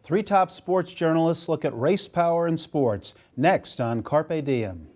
Three top sports journalists look at race power in sports, next on Carpe Diem.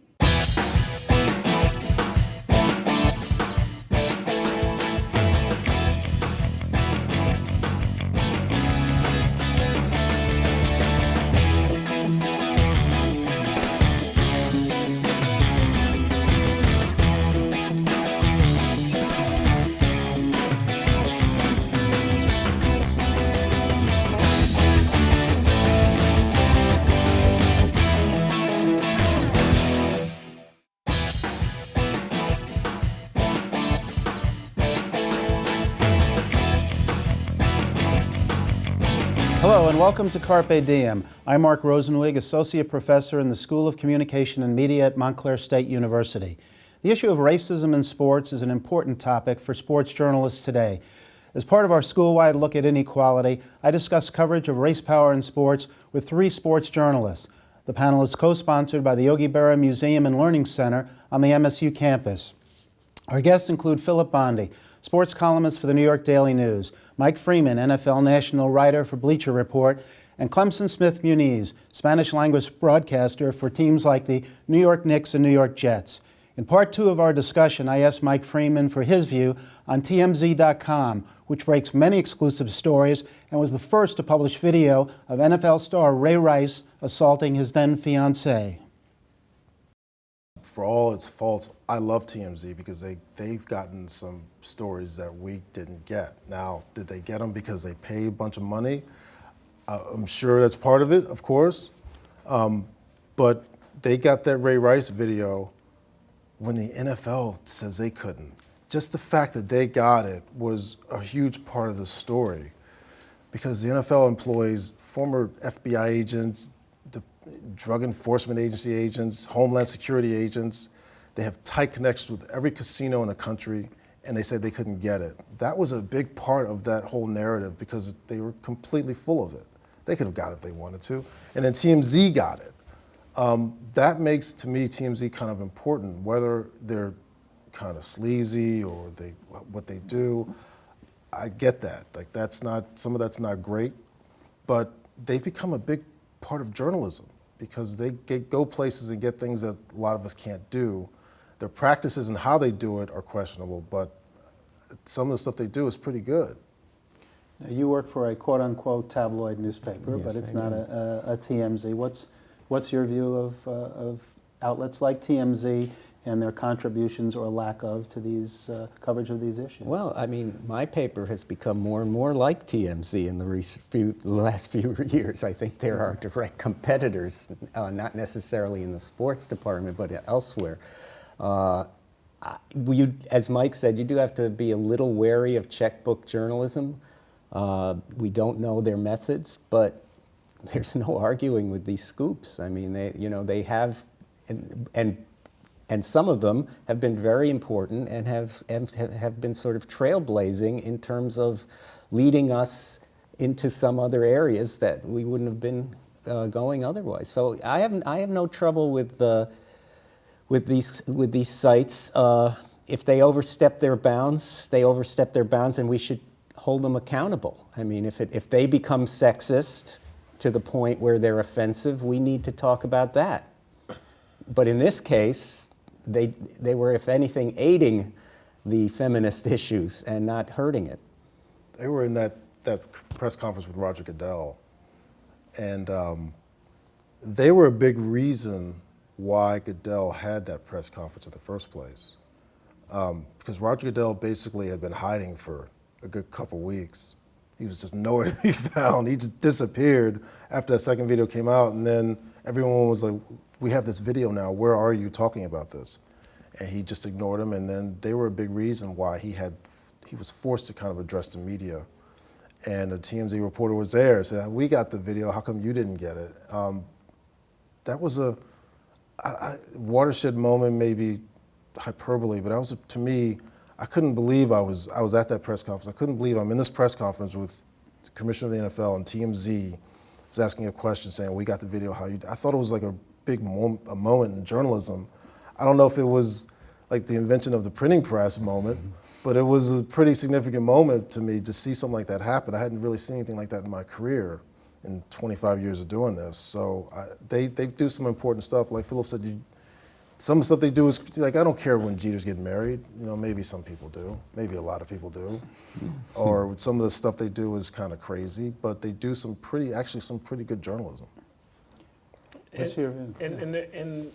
Hello and welcome to Carpe Diem. I'm Marc Rosenweig, Associate Professor in the School of Communication and Media at Montclair State University. The issue of racism in sports is an important topic for sports journalists today. As part of our school-wide look at inequality, I discuss coverage of race power in sports with three sports journalists. The panel is co-sponsored by the Yogi Berra Museum and Learning Center on the MSU campus. Our guests include Philip Bondi, sports columnist for the New York Daily News, Mike Freeman, NFL national writer for Bleacher Report, and Clemson Smith Muniz, Spanish-language broadcaster for teams like the New York Knicks and New York Jets. In part two of our discussion, I asked Mike Freeman for his view on TMZ.com, which breaks many exclusive stories and was the first to publish video of NFL star Ray Rice assaulting his then-fiancée. For all its faults, I love TMZ because they've gotten some stories that we didn't get. Now, did they get them because they pay a bunch of money? I'm sure that's part of it, of course. But they got that Ray Rice video when the NFL says they couldn't. Just the fact that they got it was a huge part of the story because the NFL employs former FBI agents, Drug Enforcement Agency agents, Homeland Security agents. They have tight connections with every casino in the country, and they said they couldn't get it. That was a big part of that whole narrative because they were completely full of it. They could have got it if they wanted to. And then TMZ got it. That makes, to me, TMZ kind of important, whether they're kind of sleazy or what they do. I get that. Like some of that's not great, but they've become a big part of journalism because they go places and get things that a lot of us can't do. Their practices and how they do it are questionable, but some of the stuff they do is pretty good. Now, you work for a quote-unquote tabloid newspaper, Yes, but it's I not do. a TMZ. What's your view of outlets like TMZ and their contributions or lack of to these coverage of these issues? Well, I mean, my paper has become more and more like TMZ in the last few years. I think there are direct competitors, not necessarily in the sports department, but elsewhere. As Mike said, you do have to be a little wary of checkbook journalism. We don't know their methods, but there's no arguing with these scoops. I mean, they have, and some of them have been very important and have been sort of trailblazing in terms of leading us into some other areas that we wouldn't have been going otherwise. So I have no trouble with these sites. If they overstep their bounds, and we should hold them accountable. I mean, if they become sexist to the point where they're offensive, we need to talk about that. But in this case, they were, if anything, aiding the feminist issues and not hurting it. They were in that press conference with Roger Goodell, and they were a big reason why Goodell had that press conference in the first place. Because Roger Goodell basically had been hiding for a good couple weeks. He was just nowhere to be found. He just disappeared after that second video came out, and then everyone was like, we have this video now, where are you talking about this? And he just ignored him, and then they were a big reason why he was forced to kind of address the media. And a TMZ reporter was there and said, we got the video, how come you didn't get it? That was a watershed moment, maybe hyperbole, but that was, to me, I couldn't believe I was at that press conference. I couldn't believe I'm in this press conference with the commissioner of the NFL and TMZ is asking a question saying, we got the video, I thought it was like a big moment in journalism. I don't know if it was like the invention of the printing press moment, but it was a pretty significant moment to me to see something like that happen. I hadn't really seen anything like that in my career. in 25 years of doing this. So they do some important stuff. Like Philip said, some of the stuff they do is, like, I don't care when Jeter's getting married. You know, maybe some people do. Maybe a lot of people do. Or some of the stuff they do is kind of crazy, but they do some pretty good journalism. In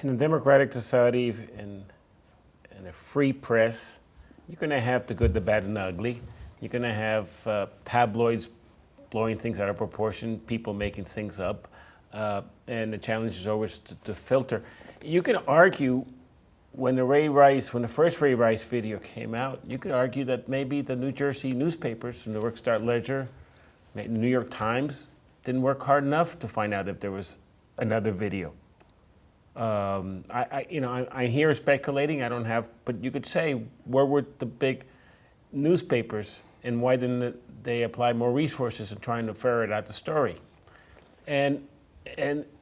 a democratic society and a free press, you're going to have the good, the bad, and the ugly. You're going to have tabloids blowing things out of proportion, people making things up, and the challenge is always to filter. You can argue when the first Ray Rice video came out, you could argue that maybe the New Jersey newspapers, the Newark Star-Ledger, the New York Times, didn't work hard enough to find out if there was another video. I hear speculating. I don't have, but you could say, where were the big newspapers, and why didn't they apply more resources in trying to ferret out the story? And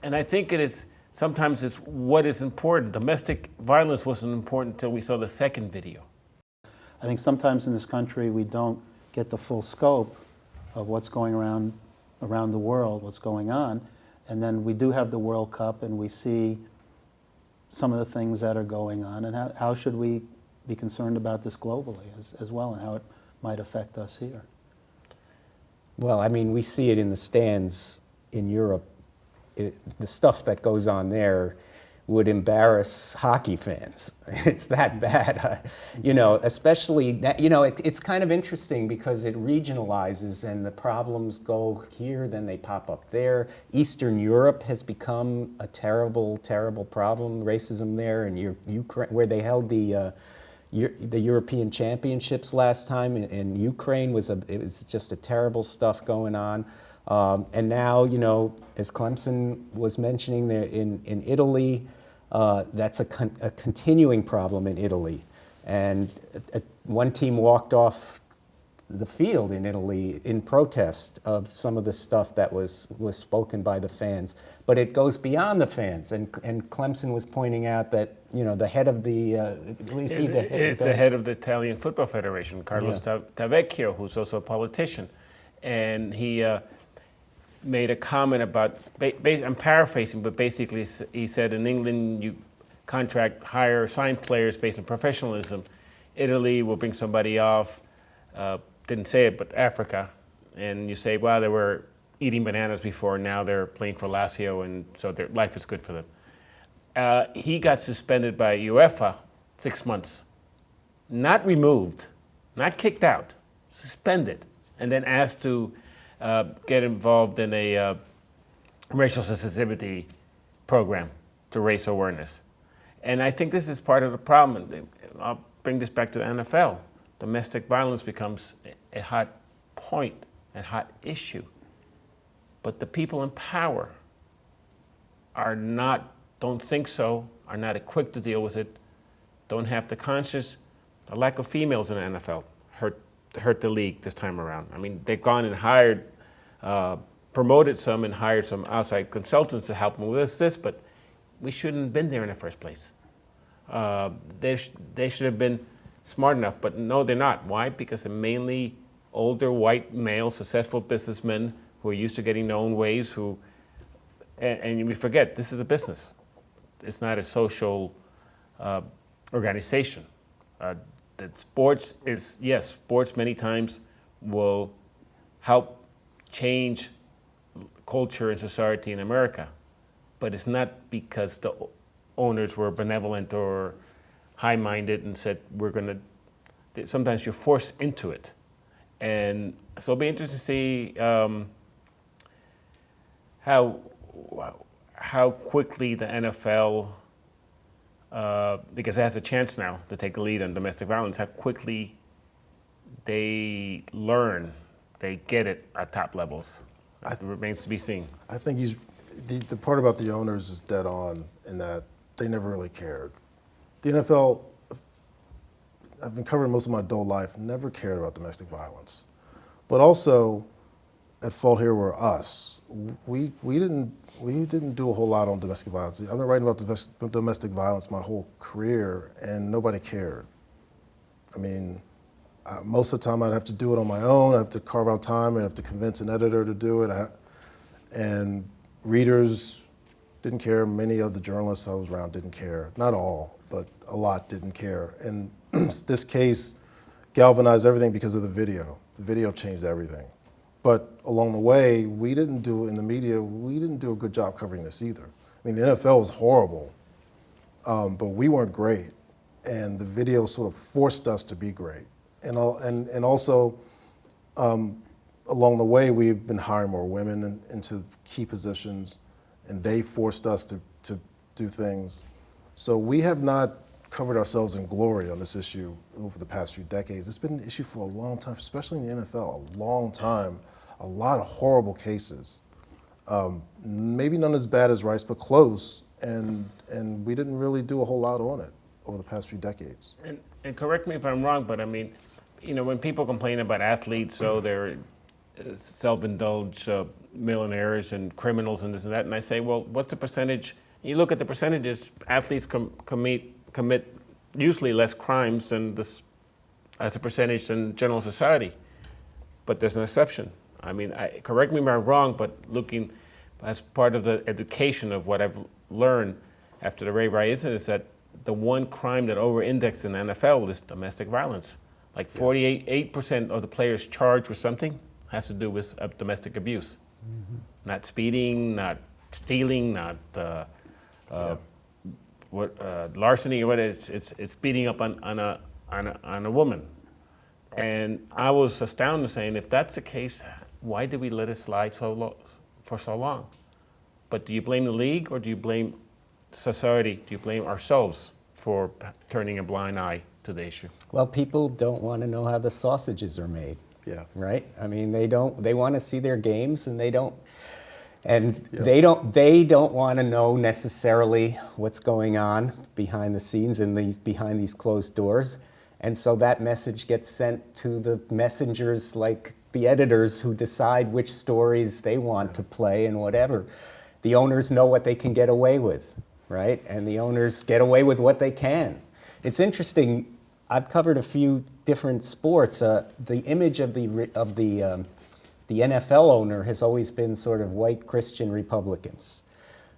I think it is. Sometimes it's what is important. Domestic violence wasn't important until we saw the second video. I think sometimes in this country we don't get the full scope of what's going around the world, what's going on, and then we do have the World Cup and we see some of the things that are going on, and how should we be concerned about this globally as well, and how it might affect us here? Well, I mean, we see it in the stands in Europe. The stuff that goes on there would embarrass hockey fans. It's that bad, especially that, it's kind of interesting because it regionalizes and the problems go here, then they pop up there. Eastern Europe has become a terrible, terrible problem, racism there, and Ukraine, where they held the European Championships last time in Ukraine, it was just a terrible stuff going on. And now, as Clemson was mentioning there in Italy, that's a continuing problem in Italy. And one team walked off the field in Italy in protest of some of the stuff that was spoken by the fans. But it goes beyond the fans. And Clemson was pointing out that, the head of the... It's the head of the Italian Football Federation, Carlos Tavecchio, who's also a politician. And he... made a comment about, I'm paraphrasing, but basically he said in England you hire signed players based on professionalism. Italy will bring somebody off, didn't say it, but Africa, and you say, well, they were eating bananas before, now they're playing for Lazio, and so their life is good for them. He got suspended by UEFA 6 months. Not removed, not kicked out, suspended, and then asked to get involved in a racial sensitivity program to raise awareness. And I think this is part of the problem. I'll bring this back to the NFL. Domestic violence becomes a hot point, a hot issue. But the people in power don't think so, are not equipped to deal with it, don't have the lack of females in the NFL hurt the league this time around. I mean, they've gone and hired, promoted some and hired some outside consultants to help them with this, but we shouldn't have been there in the first place. They should have been smart enough, but no, they're not. Why? Because they're mainly older, white, male, successful businessmen who are used to getting their own ways, and we forget, this is a business. It's not a social organization. That sports many times will help change culture and society in America, but it's not because the owners were benevolent or high-minded and said, sometimes you're forced into it. And so it'll be interesting to see how quickly the NFL, because it has a chance now to take the lead on domestic violence, how quickly they learn, they get it at top levels. It remains to be seen. I think the part about the owners is dead on in that they never really cared. The NFL, I've been covering most of my adult life, never cared about domestic violence. But also, at fault here were us. We didn't do a whole lot on domestic violence. I've been writing about domestic violence my whole career, and nobody cared. I mean, Most of the time I'd have to do it on my own. I have to carve out time. I have to convince an editor to do it. And readers didn't care. Many of the journalists I was around didn't care. Not all, but a lot didn't care. And this case galvanized everything because of the video. The video changed everything. But along the way, in the media, we didn't do a good job covering this either. I mean, the NFL was horrible, but we weren't great. And the video sort of forced us to be great. And also, along the way, we've been hiring more women into key positions, and they forced us to do things. So we have not covered ourselves in glory on this issue over the past few decades. It's been an issue for a long time, especially in the NFL, a long time, a lot of horrible cases. Maybe none as bad as Rice, but close, and we didn't really do a whole lot on it over the past few decades. And correct me if I'm wrong, but I mean, when people complain about athletes, so they're self-indulged millionaires and criminals and this and that, and I say, well, what's the percentage? You look at the percentages, athletes commit usually less crimes than this, as a percentage than general society, but there's an exception. I mean, correct me if I'm wrong, but looking as part of the education of what I've learned after the Ray Rice incident is that the one crime that over-indexed in the NFL is domestic violence. Like 48% of the players charged with something has to do with domestic abuse. Mm-hmm. Not speeding, not stealing, not larceny or what it's beating up on a woman. And I was astounded saying, if that's the case, why did we let it slide for so long? But do you blame the league or do you blame society? Do you blame ourselves for turning a blind eye to the issue? Well, people don't want to know how the sausages are made. Yeah. Right? I mean, they want to see their games, and they don't want to know necessarily what's going on behind the scenes and behind these closed doors. And so that message gets sent to the messengers, like the editors, who decide which stories they want to play and whatever. The owners know what they can get away with, right? And the owners get away with what they can. It's interesting. I've covered a few different sports. The image of the NFL owner has always been sort of white Christian Republicans.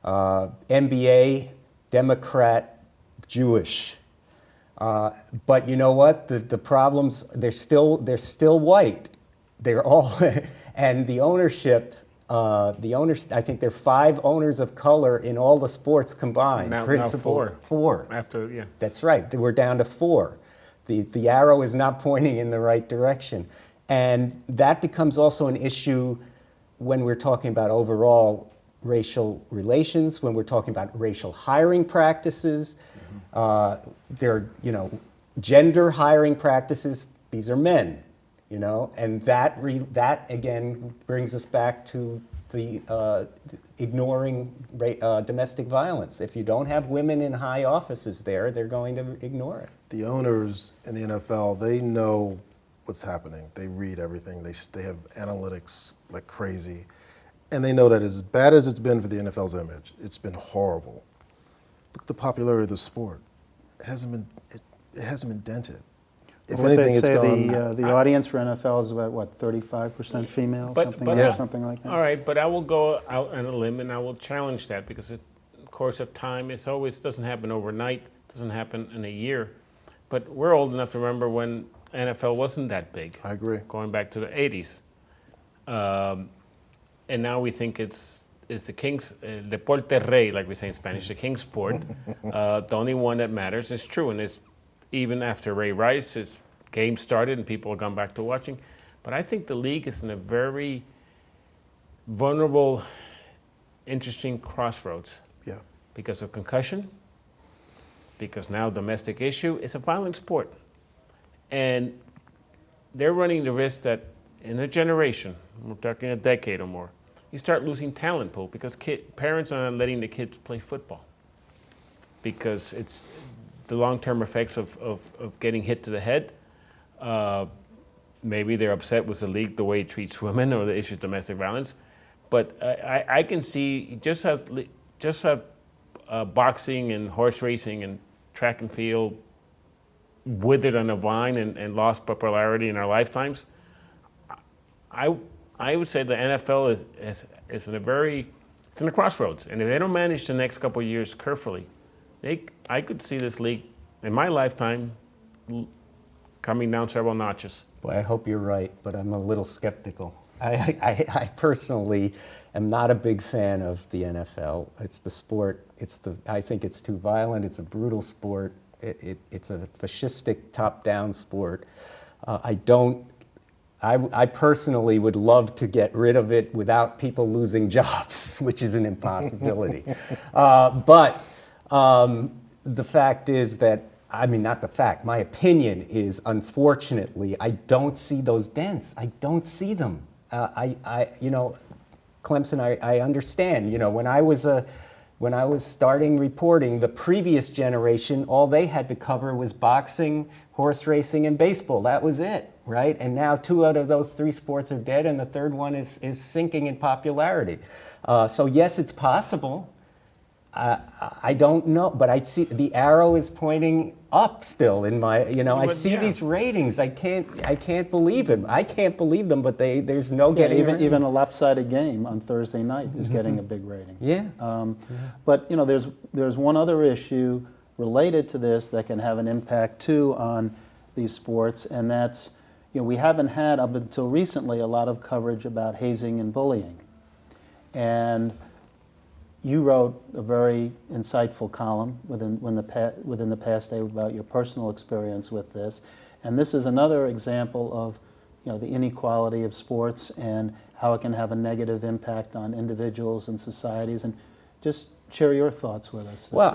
NBA, Democrat, Jewish. But you know what? The problems, they're still white. They're all, and the ownership, I think there are 5 owners of color in all the sports combined. Now 4. After, yeah. That's right. We're down to 4. The arrow is not pointing in the right direction. And that becomes also an issue when we're talking about overall racial relations, when we're talking about racial hiring practices. There are, gender hiring practices. These are men, and that again brings us back to the ignoring domestic violence. If you don't have women in high offices there, they're going to ignore it. The owners in the NFL, they know what's happening. They read everything. They have analytics like crazy. And they know that as bad as it's been for the NFL's image, it's been horrible. Look at the popularity of the sport. It hasn't been dented. If What anything, they it's say gone. the audience for NFL is about 35% female, something like that. All right, but I will go out on a limb and I will challenge that because in the course of time, it doesn't happen overnight, doesn't happen in a year. But we're old enough to remember when NFL wasn't that big. I agree. Going back to the 80s. And now we think it's the king's, deporte rey, like we say in Spanish, the king's sport, the only one that matters. It's true, and it's even after Ray Rice, its game started and people have gone back to watching. But I think the league is in a very vulnerable, interesting crossroads. Yeah. Because of concussion, because now domestic issue, it's a violent sport. And they're running the risk that in a generation, we're talking a decade or more, you start losing talent pool because parents are not letting the kids play football because it's the long-term effects of getting hit to the head. Maybe they're upset with the league, the way it treats women or the issue of domestic violence. But I can see just how boxing and horse racing and track and field, withered on a vine and lost popularity in our lifetimes. I would say the NFL is in a crossroads, and if they don't manage the next couple of years carefully, I could see this league in my lifetime coming down several notches. Boy, I hope you're right, but I'm a little skeptical. I personally am not a big fan of the NFL. It's the sport. I think it's too violent. It's a brutal sport. It's a fascistic top-down sport. I personally would love to get rid of it without people losing jobs, which is an impossibility. But the fact is that, not the fact, my opinion is, unfortunately, I don't see those dents. I don't see them. Clemson, I understand, when I was starting reporting, the previous generation, all they had to cover was boxing, horse racing, and baseball. That was it, right? And now 2 out of those 3 sports are dead, and the third one is sinking in popularity. So yes, it's possible. I don't know, but I see the arrow is pointing up still in my, I see these ratings. I can't believe them. I can't believe them, but there's no getting even a lopsided game on Thursday night is getting a big rating. Yeah. But there's one other issue related to this that can have an impact too on these sports, and that's we haven't had up until recently a lot of coverage about hazing and bullying, and you wrote a very insightful column within the past day about your personal experience with this, and this is another example of the inequality of sports and how it can have a negative impact on individuals and societies. And just share your thoughts with us. Well,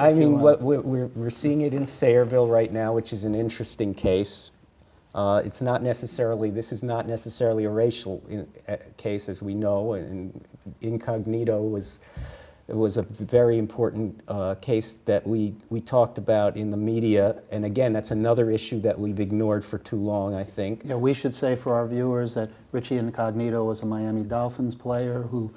we're seeing it in Sayreville right now, which is an interesting case. This is not necessarily a racial case, as we know, and Incognito was a very important case that we talked about in the media. And again, that's another issue that we've ignored for too long, I think. Yeah, we should say for our viewers that Richie Incognito was a Miami Dolphins player who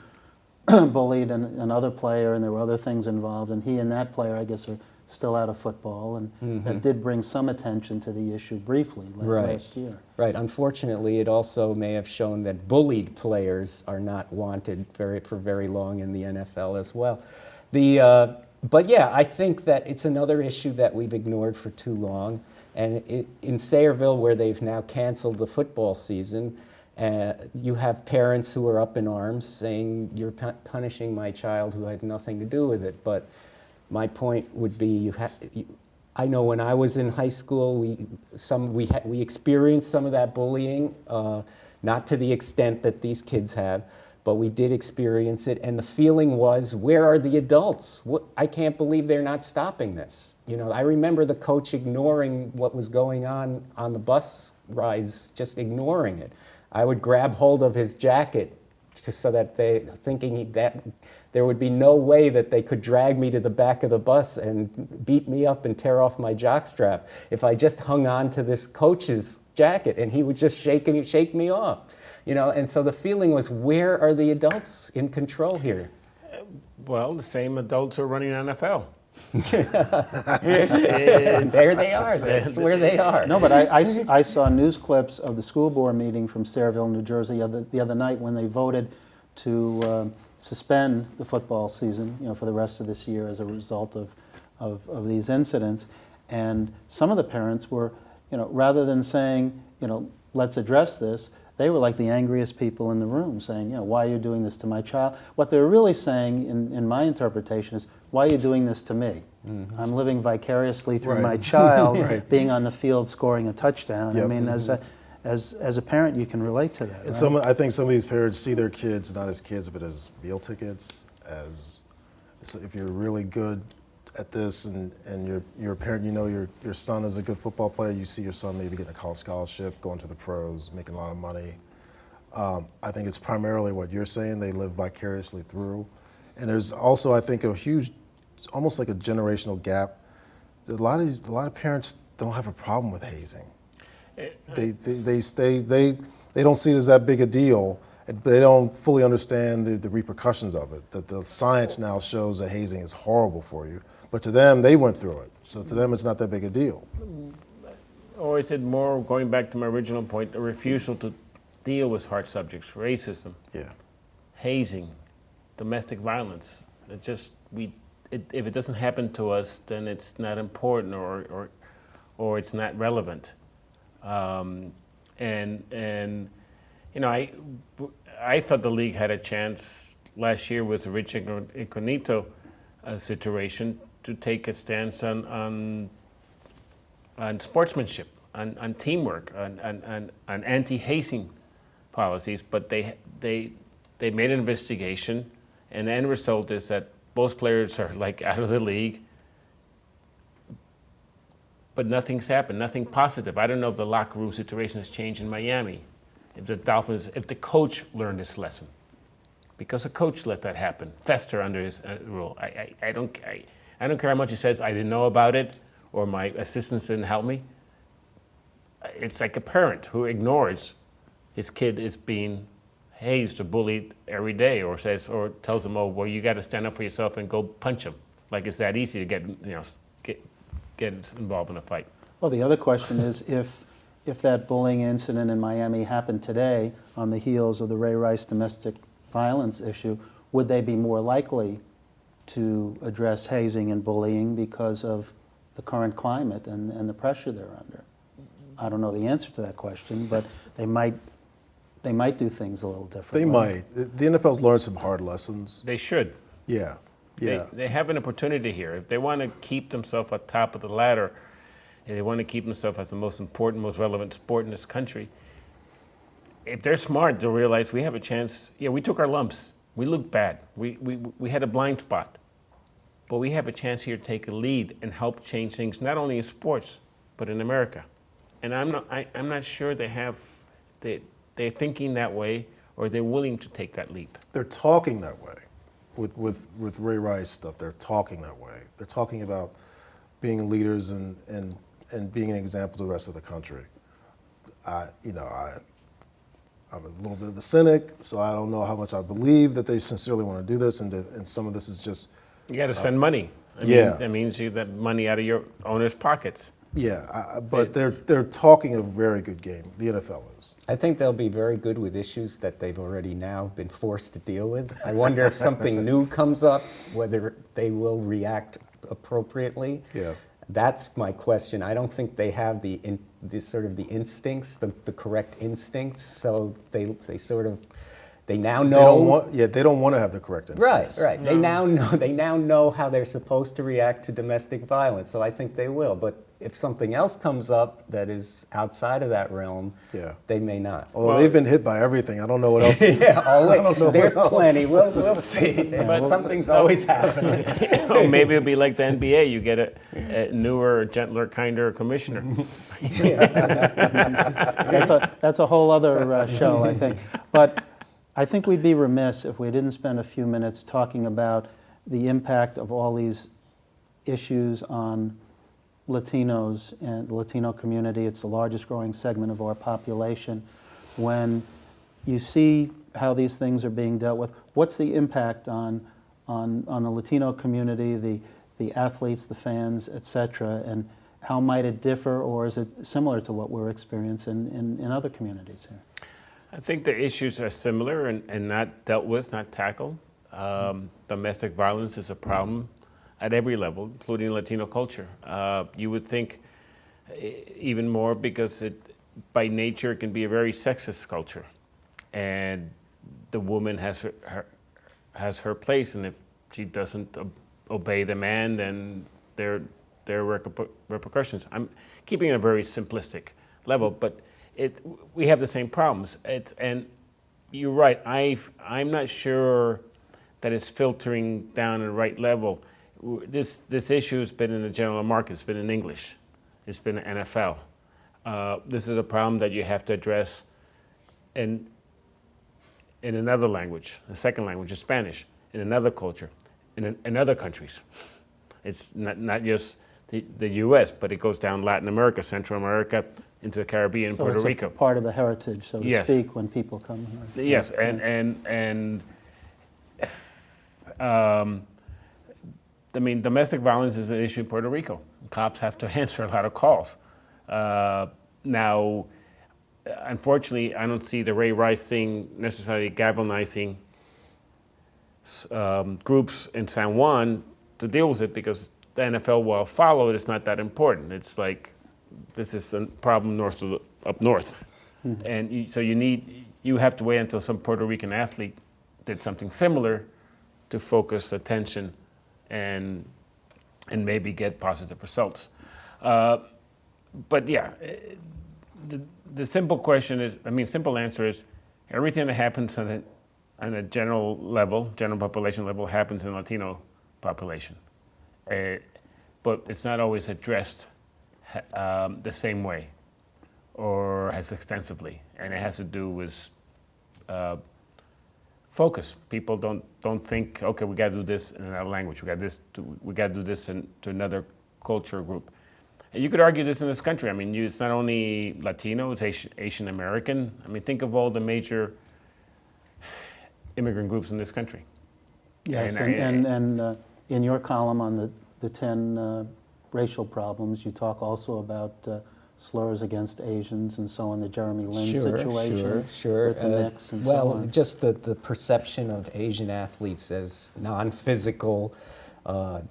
bullied another player, and there were other things involved. And he and that player, I guess, are still out of football. And that did bring some attention to the issue briefly last year. Right. Unfortunately, it also may have shown that bullied players are not wanted for very long in the NFL as well. But yeah, I think that it's another issue that we've ignored for too long. And in Sayreville, where they've now canceled the football season, you have parents who are up in arms saying, "You're punishing my child who had nothing to do with it." But my point would be, I know when I was in high school, we experienced some of that bullying, not to the extent that these kids have, but we did experience it. And the feeling was, where are the adults? I can't believe they're not stopping this. I remember the coach ignoring what was going on the bus rides, just ignoring it. I would grab hold of his jacket so that thinking that there would be no way that they could drag me to the back of the bus and beat me up and tear off my jockstrap if I just hung on to this coach's jacket, and he would just shake me off. And so the feeling was, where are the adults in control here? Well, the same adults who are running the NFL. There they are. That's where they are. No, but I saw news clips of the school board meeting from Sayreville, New Jersey, the other night when they voted to suspend the football season, for the rest of this year as a result of these incidents. And some of the parents were, rather than saying, let's address this, they were like the angriest people in the room, saying, why are you doing this to my child? What they're really saying, in my interpretation, is, why are you doing this to me? Mm-hmm. I'm living vicariously through my child being on the field scoring a touchdown. Yep. I mean, as a parent, you can relate to that. And right? I think some of these parents see their kids not as kids, but as meal tickets. So if you're really good at this, and you're a parent, your son is a good football player, you see your son maybe getting a college scholarship, going to the pros, making a lot of money. I think it's primarily what you're saying, they live vicariously through. And there's also, I think, a huge, almost like a generational gap. A lot of parents don't have a problem with hazing. They don't see it as that big a deal. They don't fully understand the repercussions of it. That the science now shows that hazing is horrible for you, but to them, they went through it. So to them, it's not that big a deal. Or is it more, going back to my original point, a refusal to deal with hard subjects, racism, Yeah. hazing, domestic violence? It just, if it doesn't happen to us, then it's not important or it's not relevant. And you know, I thought the league had a chance last year with the Rich Incognito situation to take a stance on sportsmanship, on teamwork, on anti-hazing policies, but they made an investigation, and the end result is that both players are like out of the league, but nothing's happened, nothing positive. I don't know if the locker room situation has changed in Miami, if the Dolphins, if the coach learned this lesson, because the coach let that happen, fester under his rule. I don't care how much he says I didn't know about it or my assistants didn't help me. It's like a parent who ignores his kid is being hazed or bullied every day, or tells him, oh, well, you got to stand up for yourself and go punch him. Like it's that easy to get involved in a fight. Well, the other question is if that bullying incident in Miami happened today on the heels of the Ray Rice domestic violence issue, would they be more likely to address hazing and bullying because of the current climate and the pressure they're under? I don't know the answer to that question, but they might do things a little differently. They might. The NFL's learned some hard lessons. They should. Yeah. Yeah. They have an opportunity here. If they want to keep themselves at top of the ladder, and they want to keep themselves as the most important, most relevant sport in this country, if they're smart, they'll realize we have a chance. Yeah, we took our lumps. We looked bad. We had a blind spot. But we have a chance here to take a lead and help change things, not only in sports, but in America. And I'm not sure they're thinking that way, or they're willing to take that leap. They're talking that way. With Ray Rice stuff, they're talking that way. They're talking about being leaders and being an example to the rest of the country. I'm a little bit of a cynic, so I don't know how much I believe that they sincerely want to do this, and some of this is just. You got to spend money. That means you that money out of your owner's pockets. Yeah, but they're talking a very good game. The NFL is. I think they'll be very good with issues that they've already now been forced to deal with. I wonder if something new comes up, whether they will react appropriately. Yeah. That's my question. I don't think they have the instincts, the correct instincts. So they now know. They don't want to have the correct instincts. Right. No. They now know how they're supposed to react to domestic violence. So I think they will. But if something else comes up that is outside of that realm, they may not. Although they've been hit by everything, I don't know what else. There's plenty. We'll see. But something's always happening. Maybe it'll be like the NBA. You get a newer, gentler, kinder commissioner. That's a whole other show, I think. But I think we'd be remiss if we didn't spend a few minutes talking about the impact of all these issues on Latinos and the Latino community. It's the largest growing segment of our population. When you see how these things are being dealt with, what's the impact on the Latino community, the athletes, the fans, et cetera, and how might it differ, or is it similar to what we're experiencing in other communities here? I think the issues are similar and not dealt with, not tackled. Domestic violence is a problem at every level, including Latino culture. You would think even more because by nature, it can be a very sexist culture. And the woman has her place, and if she doesn't obey the man, then there are repercussions. I'm keeping it a very simplistic level, but we have the same problems. And you're right, I'm not sure that it's filtering down at the right level. This issue has been in the general market, it's been in English, it's been in NFL. This is a problem that you have to address in another language, the second language is Spanish, in another culture, in other countries. It's not just the U.S., but it goes down Latin America, Central America, into the Caribbean, so Puerto it's Rico. Part of the heritage, so to speak, when people come here. Yes, I mean, domestic violence is an issue in Puerto Rico. Cops have to answer a lot of calls. Now, unfortunately, I don't see the Ray Rice thing necessarily galvanizing groups in San Juan to deal with it, because the NFL, while followed, it's not that important. It's like, this is a problem up north. Mm-hmm. And so you have to wait until some Puerto Rican athlete did something similar to focus attention and maybe get positive results. But yeah, the simple question is, simple answer is, everything that happens on a general population level happens in Latino population. But it's not always addressed the same way or as extensively, and it has to do with focus. People don't think, okay, we got to do this in another language. We got to do this to another culture group. And you could argue this in this country. It's not only Latino; it's Asian American. think of all the major immigrant groups in this country. Yes, and in your column on the 10 racial problems, you talk also about slurs against Asians and so on, the Jeremy Lin situation. Sure. With the Knicks and so on. Just the perception of Asian athletes as non-physical.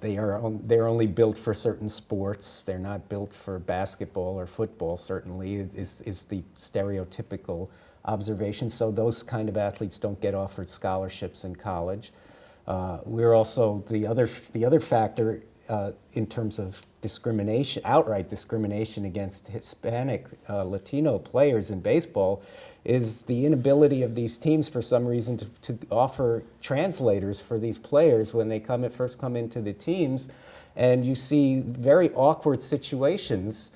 They're only built for certain sports. They're not built for basketball or football, certainly, is the stereotypical observation. So those kind of athletes don't get offered scholarships in college. We're also, the other factor in terms of discrimination, outright discrimination against Hispanic Latino players in baseball, is the inability of these teams for some reason to offer translators for these players when they first come into the teams, and you see very awkward situations.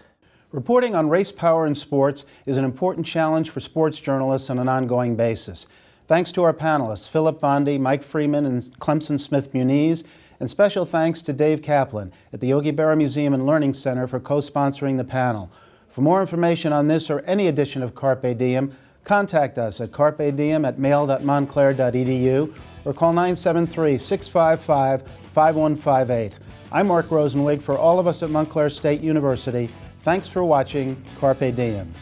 Reporting on race power in sports is an important challenge for sports journalists on an ongoing basis. Thanks to our panelists, Philip Bondi, Mike Freeman, and Clemson Smith-Muniz, and special thanks to Dave Kaplan at the Yogi Berra Museum and Learning Center for co-sponsoring the panel. For more information on this or any edition of Carpe Diem, contact us at carpediem@mail.montclair.edu or call 973-655-5158. I'm Marc Rosenweig. For all of us at Montclair State University, thanks for watching Carpe Diem.